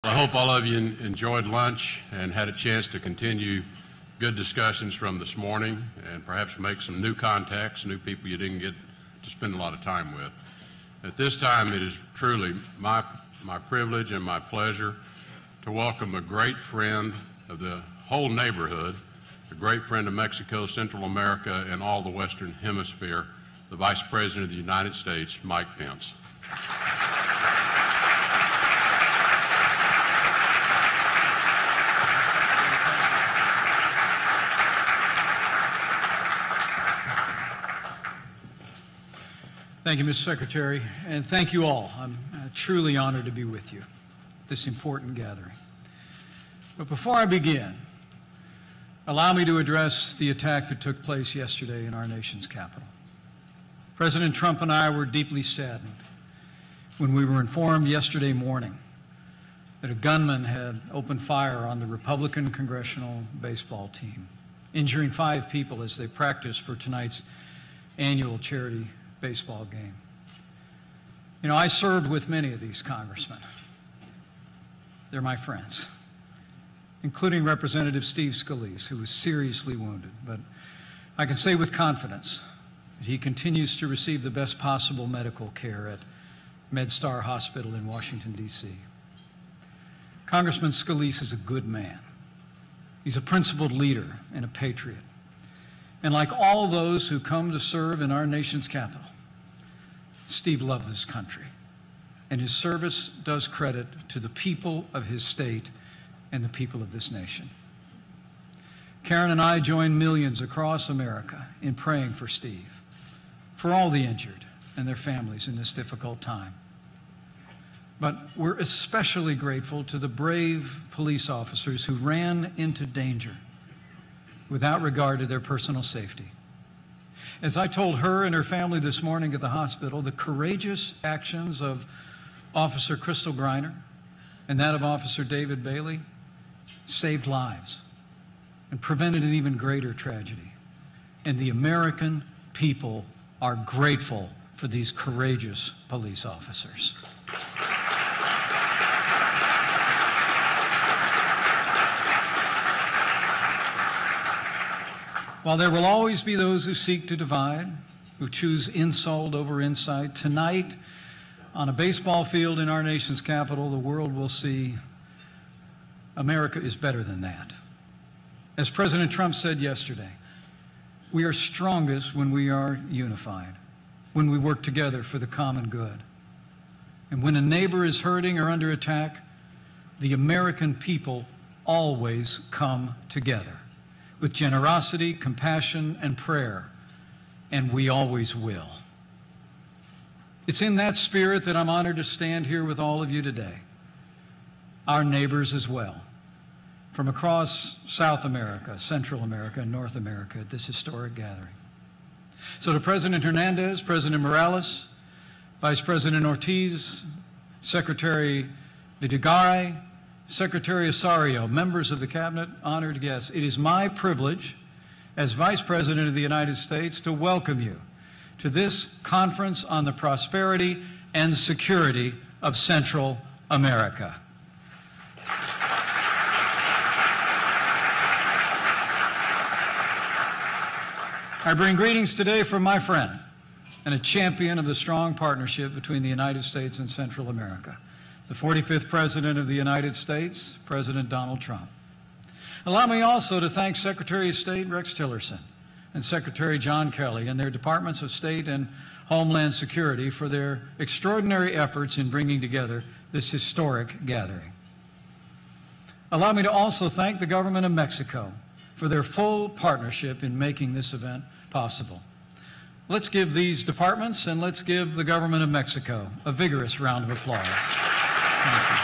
I hope all of you enjoyed lunch and had a chance to continue good discussions from this morning and perhaps make some new contacts, new people you didn't get to spend a lot of time with. At this time, it is truly my privilege and my pleasure to welcome a great friend of the whole neighborhood, a great friend of Mexico, Central America, and all the Western Hemisphere, the Vice President of the United States, Mike Pence. Thank you, Mr. Secretary, and thank you all. I'm truly honored to be with you at this important gathering. But before I begin, allow me to address the attack that took place yesterday in our nation's capital. President Trump and I were deeply saddened when we were informed yesterday morning that a gunman had opened fire on the Republican congressional baseball team, injuring 5 people as they practiced for tonight's annual charity baseball game. You know, I served with many of these congressmen. They're my friends, including Representative Steve Scalise, who was seriously wounded. But I can say with confidence that he continues to receive the best possible medical care at MedStar Hospital in Washington, D.C. Congressman Scalise is a good man. He's a principled leader and a patriot. And like all those who come to serve in our nation's capital, Steve loves this country, and his service does credit to the people of his state and the people of this nation. Karen and I join millions across America in praying for Steve, for all the injured and their families in this difficult time. But we're especially grateful to the brave police officers who ran into danger without regard to their personal safety. As I told her and her family this morning at the hospital, the courageous actions of Officer Crystal Griner and that of Officer David Bailey saved lives and prevented an even greater tragedy. And the American people are grateful for these courageous police officers. While there will always be those who seek to divide, who choose insult over insight, tonight on a baseball field in our nation's capital, the world will see America is better than that. As President Trump said yesterday, we are strongest when we are unified, when we work together for the common good. And when a neighbor is hurting or under attack, the American people always come together with generosity, compassion, and prayer, and we always will. It's in that spirit that I'm honored to stand here with all of you today, our neighbors as well, from across South America, Central America, and North America at this historic gathering. So to President Hernandez, President Morales, Vice President Ortiz, Secretary Vidagrán, Secretary Osorio, members of the Cabinet, honored guests, it is my privilege as Vice President of the United States to welcome you to this conference on the prosperity and security of Central America. I bring greetings today from my friend and a champion of the strong partnership between the United States and Central America, the 45th President of the United States, President Donald Trump. Allow me also to thank Secretary of State Rex Tillerson and Secretary John Kelly and their Departments of State and Homeland Security for their extraordinary efforts in bringing together this historic gathering. Allow me to also thank the government of Mexico for their full partnership in making this event possible. Let's give these departments and let's give the government of Mexico a vigorous round of applause. Thank you.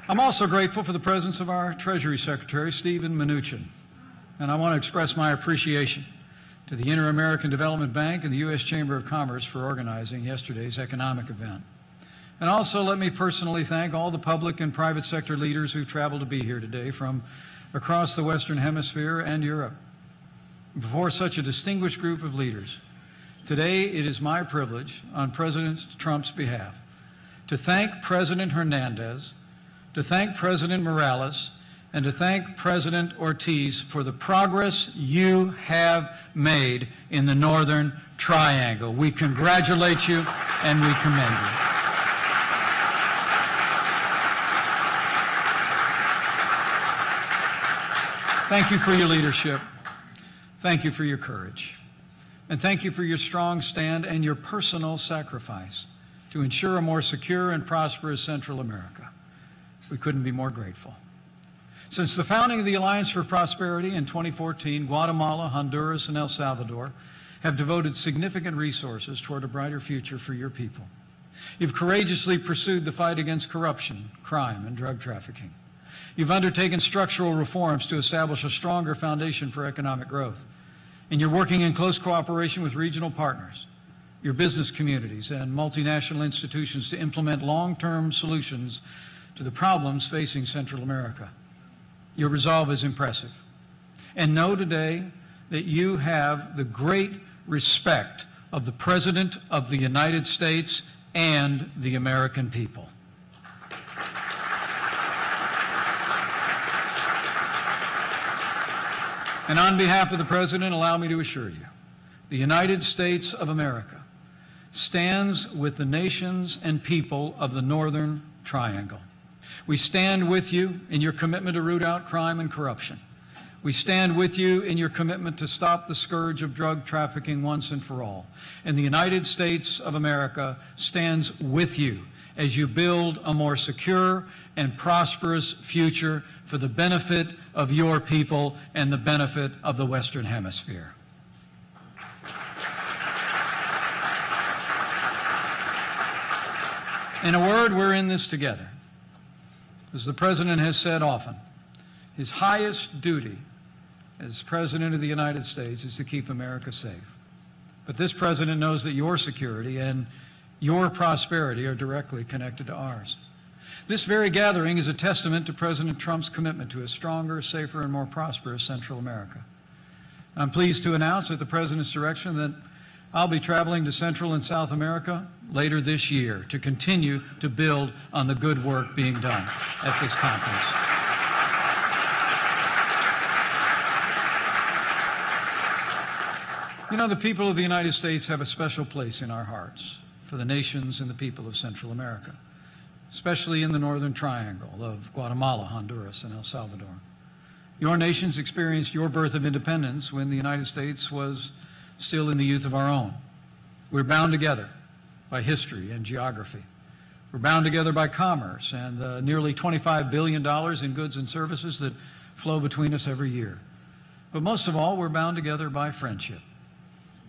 I'm also grateful for the presence of our Treasury Secretary, Steven Mnuchin, and I want to express my appreciation to the Inter-American Development Bank and the U.S. Chamber of Commerce for organizing yesterday's economic event. And also let me personally thank all the public and private sector leaders who've traveled to be here today from across the Western Hemisphere and Europe. Before such a distinguished group of leaders, Today, it is my privilege, on President Trump's behalf, to thank President Hernandez, to thank President Morales, and to thank President Ortiz for the progress you have made in the Northern Triangle. We congratulate you and we commend you. Thank you for your leadership. Thank you for your courage. And thank you for your strong stand and your personal sacrifice to ensure a more secure and prosperous Central America. We couldn't be more grateful. Since the founding of the Alliance for Prosperity in 2014, Guatemala, Honduras, and El Salvador have devoted significant resources toward a brighter future for your people. You've courageously pursued the fight against corruption, crime, and drug trafficking. You've undertaken structural reforms to establish a stronger foundation for economic growth. And you're working in close cooperation with regional partners, your business communities, and multinational institutions to implement long-term solutions to the problems facing Central America. Your resolve is impressive. And know today that you have the great respect of the President of the United States and the American people. And on behalf of the President, allow me to assure you, the United States of America stands with the nations and people of the Northern Triangle. We stand with you in your commitment to root out crime and corruption. We stand with you in your commitment to stop the scourge of drug trafficking once and for all. And the United States of America stands with you as you build a more secure and prosperous future for the benefit of your people and the benefit of the Western Hemisphere. In a word, we're in this together. As the President has said often, his highest duty as President of the United States is to keep America safe. But this President knows that your security and your prosperity are directly connected to ours. This very gathering is a testament to President Trump's commitment to a stronger, safer, and more prosperous Central America. I'm pleased to announce at the President's direction that I'll be traveling to Central and South America later this year to continue to build on the good work being done at this conference. You know, the people of the United States have a special place in our hearts for the nations and the people of Central America, especially in the Northern Triangle of Guatemala, Honduras, and El Salvador. Your nations experienced your birth of independence when the United States was still in the youth of our own. We're bound together by history and geography. We're bound together by commerce and the nearly $25 billion in goods and services that flow between us every year. But most of all, we're bound together by friendship,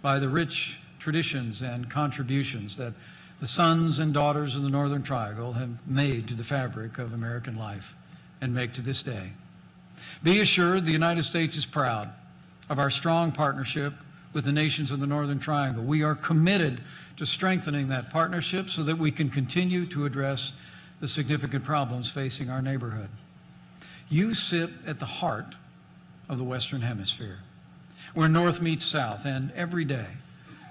by the rich traditions and contributions that the sons and daughters of the Northern Triangle have made to the fabric of American life and make to this day. Be assured the United States is proud of our strong partnership with the nations of the Northern Triangle. We are committed to strengthening that partnership so that we can continue to address the significant problems facing our neighborhood. You sit at the heart of the Western Hemisphere, where North meets South, and every day,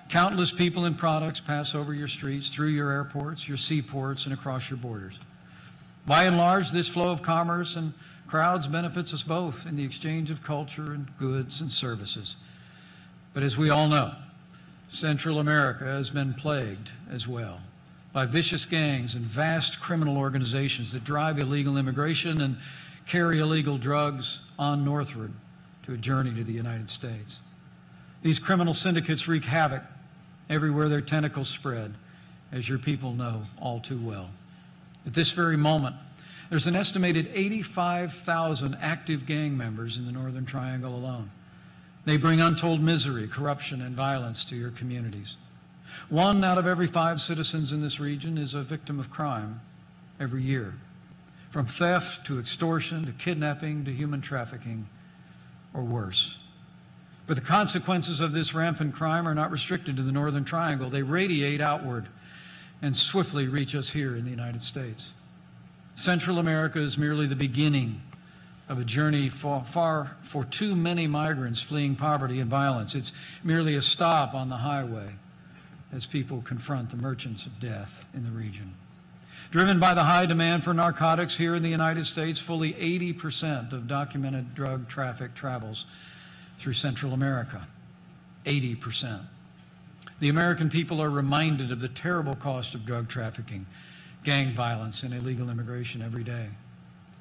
countless people and products pass over your streets, through your airports, your seaports, and across your borders. By and large, this flow of commerce and crowds benefits us both in the exchange of culture and goods and services. But as we all know, Central America has been plagued as well by vicious gangs and vast criminal organizations that drive illegal immigration and carry illegal drugs on northward to a journey to the United States. These criminal syndicates wreak havoc everywhere their tentacles spread, as your people know all too well. At this very moment, there's an estimated 85,000 active gang members in the Northern Triangle alone. They bring untold misery, corruption, and violence to your communities. 1 out of every 5 citizens in this region is a victim of crime every year, from theft to extortion to kidnapping to human trafficking or worse. But the consequences of this rampant crime are not restricted to the Northern Triangle. They radiate outward and swiftly reach us here in the United States. Central America is merely the beginning of a journey far for too many migrants fleeing poverty and violence. It's merely a stop on the highway as people confront the merchants of death in the region. Driven by the high demand for narcotics here in the United States, fully 80% of documented drug traffic travels through Central America. 80%. The American people are reminded of the terrible cost of drug trafficking, gang violence, and illegal immigration every day.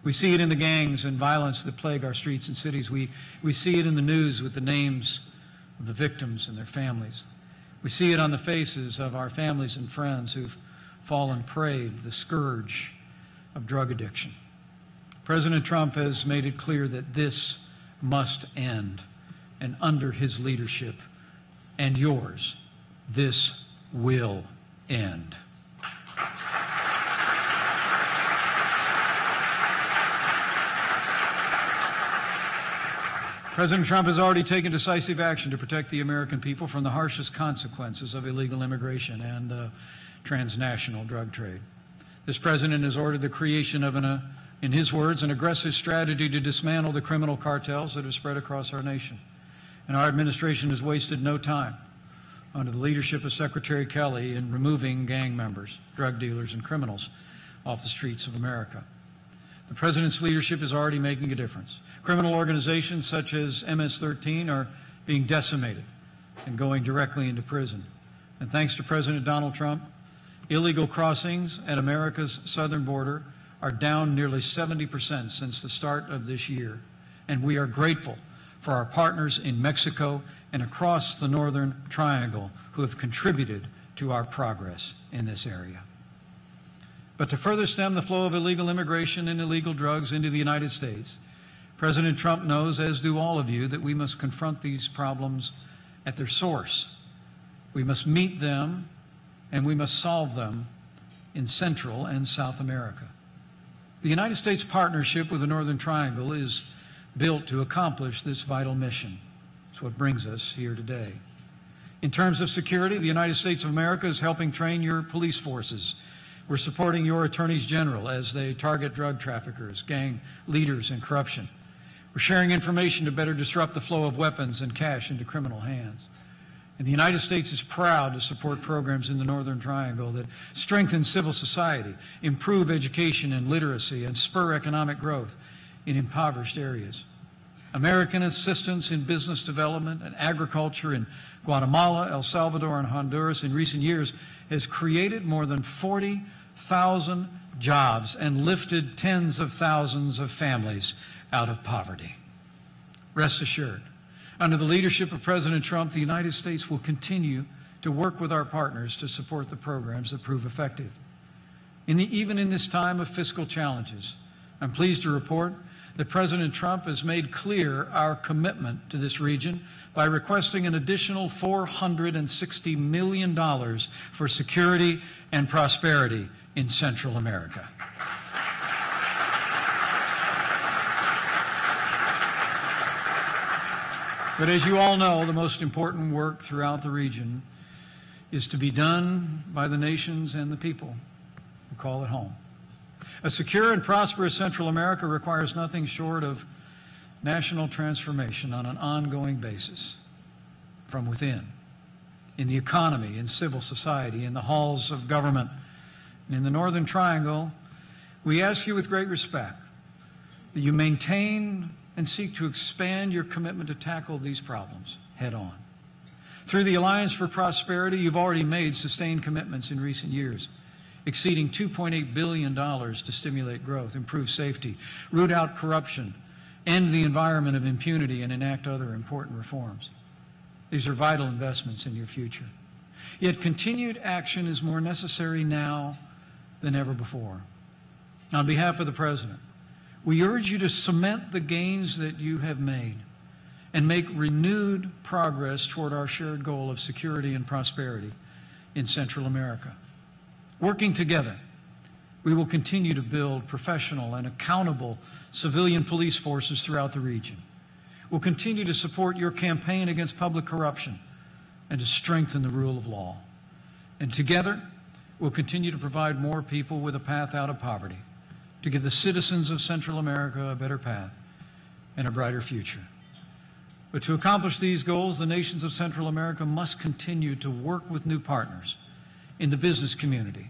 We see it in the gangs and violence that plague our streets and cities. We see it in the news with the names of the victims and their families. We see it on the faces of our families and friends who've fallen prey to the scourge of drug addiction. President Trump has made it clear that this must end, and under his leadership and yours, this will end. President Trump has already taken decisive action to protect the American people from the harshest consequences of illegal immigration and transnational drug trade. This president has ordered the creation of, in his words, an aggressive strategy to dismantle the criminal cartels that have spread across our nation. And our administration has wasted no time under the leadership of Secretary Kelly in removing gang members, drug dealers, and criminals off the streets of America. The President's leadership is already making a difference. Criminal organizations such as MS-13 are being decimated and going directly into prison. And thanks to President Donald Trump, illegal crossings at America's southern border are down nearly 70% since the start of this year. And we are grateful for our partners in Mexico and across the Northern Triangle who have contributed to our progress in this area. But to further stem the flow of illegal immigration and illegal drugs into the United States, President Trump knows, as do all of you, that we must confront these problems at their source. We must meet them and we must solve them in Central and South America. The United States partnership with the Northern Triangle is built to accomplish this vital mission. It's what brings us here today. In terms of security, the United States of America is helping train your police forces. We're supporting your attorneys general as they target drug traffickers, gang leaders, and corruption. We're sharing information to better disrupt the flow of weapons and cash into criminal hands. And the United States is proud to support programs in the Northern Triangle that strengthen civil society, improve education and literacy, and spur economic growth in impoverished areas. American assistance in business development and agriculture in Guatemala, El Salvador, and Honduras in recent years has created more than 40,000 jobs and lifted tens of thousands of families out of poverty. Rest assured, under the leadership of President Trump, the United States will continue to work with our partners to support the programs that prove effective. Even in this time of fiscal challenges, I'm pleased to report that President Trump has made clear our commitment to this region by requesting an additional $460 million for security and prosperity in Central America. But as you all know, the most important work throughout the region is to be done by the nations and the people who call it home. A secure and prosperous Central America requires nothing short of national transformation on an ongoing basis from within, in the economy, in civil society, in the halls of government. And in the Northern Triangle, we ask you with great respect that you maintain and seek to expand your commitment to tackle these problems head on. Through the Alliance for Prosperity, you've already made sustained commitments in recent years, exceeding $2.8 billion to stimulate growth, improve safety, root out corruption, end the environment of impunity, and enact other important reforms. These are vital investments in your future. Yet continued action is more necessary now than ever before. On behalf of the President, we urge you to cement the gains that you have made and make renewed progress toward our shared goal of security and prosperity in Central America. Working together, we will continue to build professional and accountable civilian police forces throughout the region. We'll continue to support your campaign against public corruption and to strengthen the rule of law. And together, we'll continue to provide more people with a path out of poverty, to give the citizens of Central America a better path and a brighter future. But to accomplish these goals, the nations of Central America must continue to work with new partners in the business community,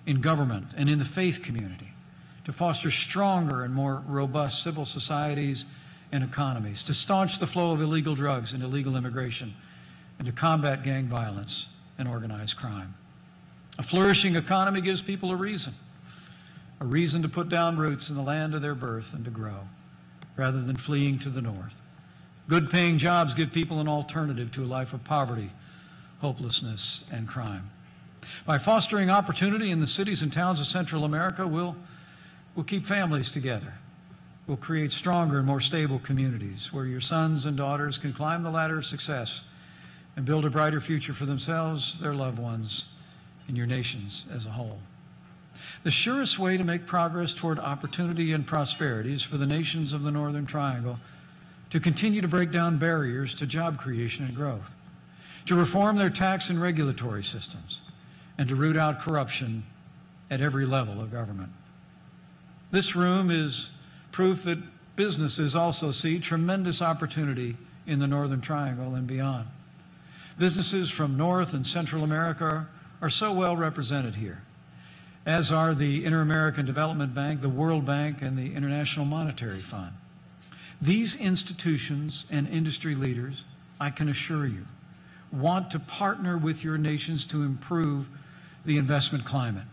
in government, and in the faith community to foster stronger and more robust civil societies and economies, to staunch the flow of illegal drugs and illegal immigration, and to combat gang violence and organized crime. A flourishing economy gives people a reason to put down roots in the land of their birth and to grow, rather than fleeing to the north. Good-paying jobs give people an alternative to a life of poverty, hopelessness, and crime. By fostering opportunity in the cities and towns of Central America, we'll keep families together. We'll create stronger and more stable communities where your sons and daughters can climb the ladder of success and build a brighter future for themselves, their loved ones, and your nations as a whole. The surest way to make progress toward opportunity and prosperity is for the nations of the Northern Triangle to continue to break down barriers to job creation and growth, to reform their tax and regulatory systems, and to root out corruption at every level of government. This room is proof that businesses also see tremendous opportunity in the Northern Triangle and beyond. Businesses from North and Central America are so well represented here, as are the Inter-American Development Bank, the World Bank, and the International Monetary Fund. These institutions and industry leaders, I can assure you, want to partner with your nations to improve the investment climate,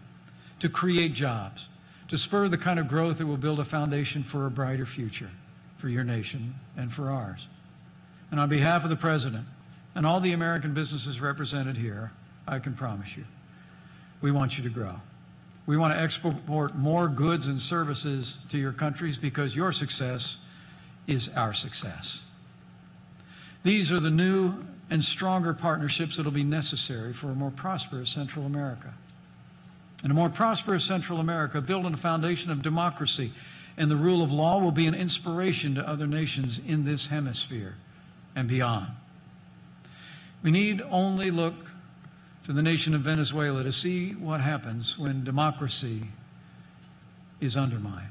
to create jobs, to spur the kind of growth that will build a foundation for a brighter future for your nation and for ours. And on behalf of the President and all the American businesses represented here, I can promise you, we want you to grow. We want to export more goods and services to your countries because your success is our success. These are the new and stronger partnerships that will be necessary for a more prosperous Central America. And a more prosperous Central America built on a foundation of democracy and the rule of law will be an inspiration to other nations in this hemisphere and beyond. We need only look to the nation of Venezuela to see what happens when democracy is undermined.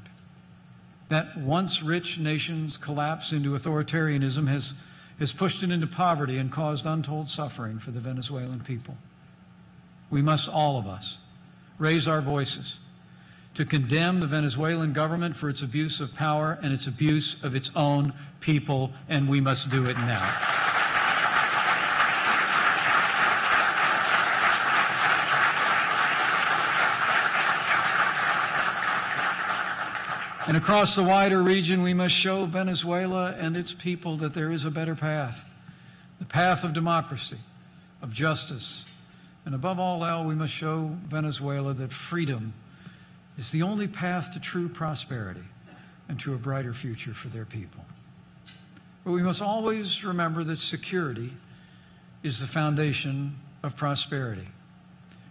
That once rich nation's collapse into authoritarianism has pushed it into poverty and caused untold suffering for the Venezuelan people. We must, all of us, raise our voices to condemn the Venezuelan government for its abuse of power and its abuse of its own people, and we must do it now. And across the wider region, we must show Venezuela and its people that there is a better path, the path of democracy, of justice. And above all else, we must show Venezuela that freedom is the only path to true prosperity and to a brighter future for their people. But we must always remember that security is the foundation of prosperity.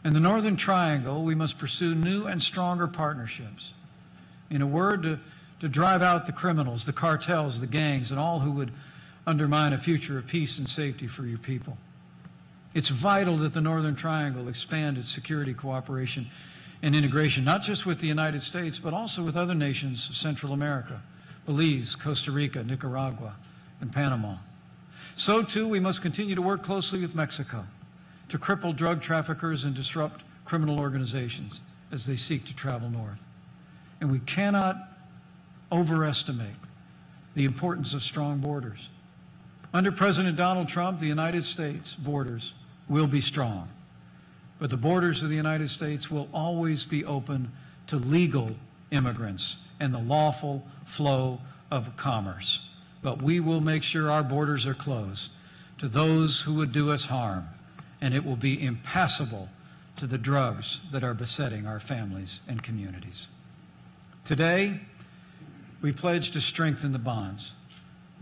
In the Northern Triangle, we must pursue new and stronger partnerships. In a word, to drive out the criminals, the cartels, the gangs, and all who would undermine a future of peace and safety for your people. It's vital that the Northern Triangle expand its security cooperation and integration, not just with the United States, but also with other nations of Central America, Belize, Costa Rica, Nicaragua, and Panama. So, too, we must continue to work closely with Mexico to cripple drug traffickers and disrupt criminal organizations as they seek to travel north. And we cannot overestimate the importance of strong borders. Under President Donald Trump, the United States borders will be strong, but the borders of the United States will always be open to legal immigrants and the lawful flow of commerce. But we will make sure our borders are closed to those who would do us harm, and it will be impassable to the drugs that are besetting our families and communities. Today, we pledge to strengthen the bonds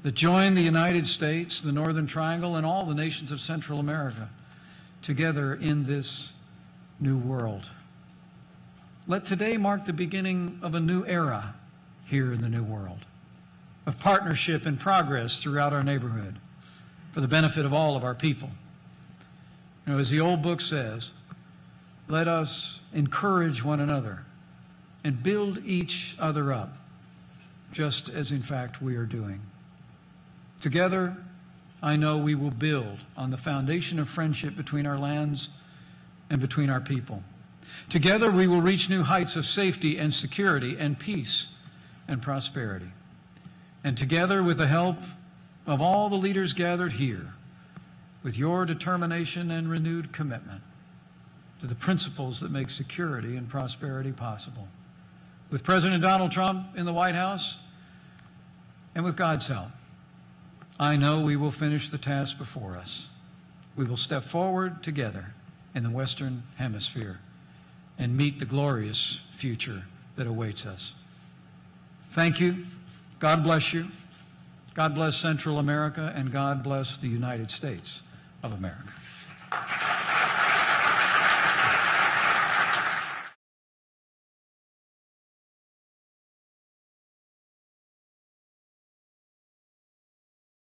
that join the United States, the Northern Triangle, and all the nations of Central America together in this new world. Let today mark the beginning of a new era here in the new world, of partnership and progress throughout our neighborhood for the benefit of all of our people. You know, as the old book says, let us encourage one another and build each other up, just as in fact we are doing. Together, I know we will build on the foundation of friendship between our lands and between our people. Together, we will reach new heights of safety and security and peace and prosperity. And together, with the help of all the leaders gathered here, with your determination and renewed commitment to the principles that make security and prosperity possible, with President Donald Trump in the White House, and with God's help, I know we will finish the task before us. We will step forward together in the Western Hemisphere and meet the glorious future that awaits us. Thank you. God bless you. God bless Central America, and God bless the United States of America.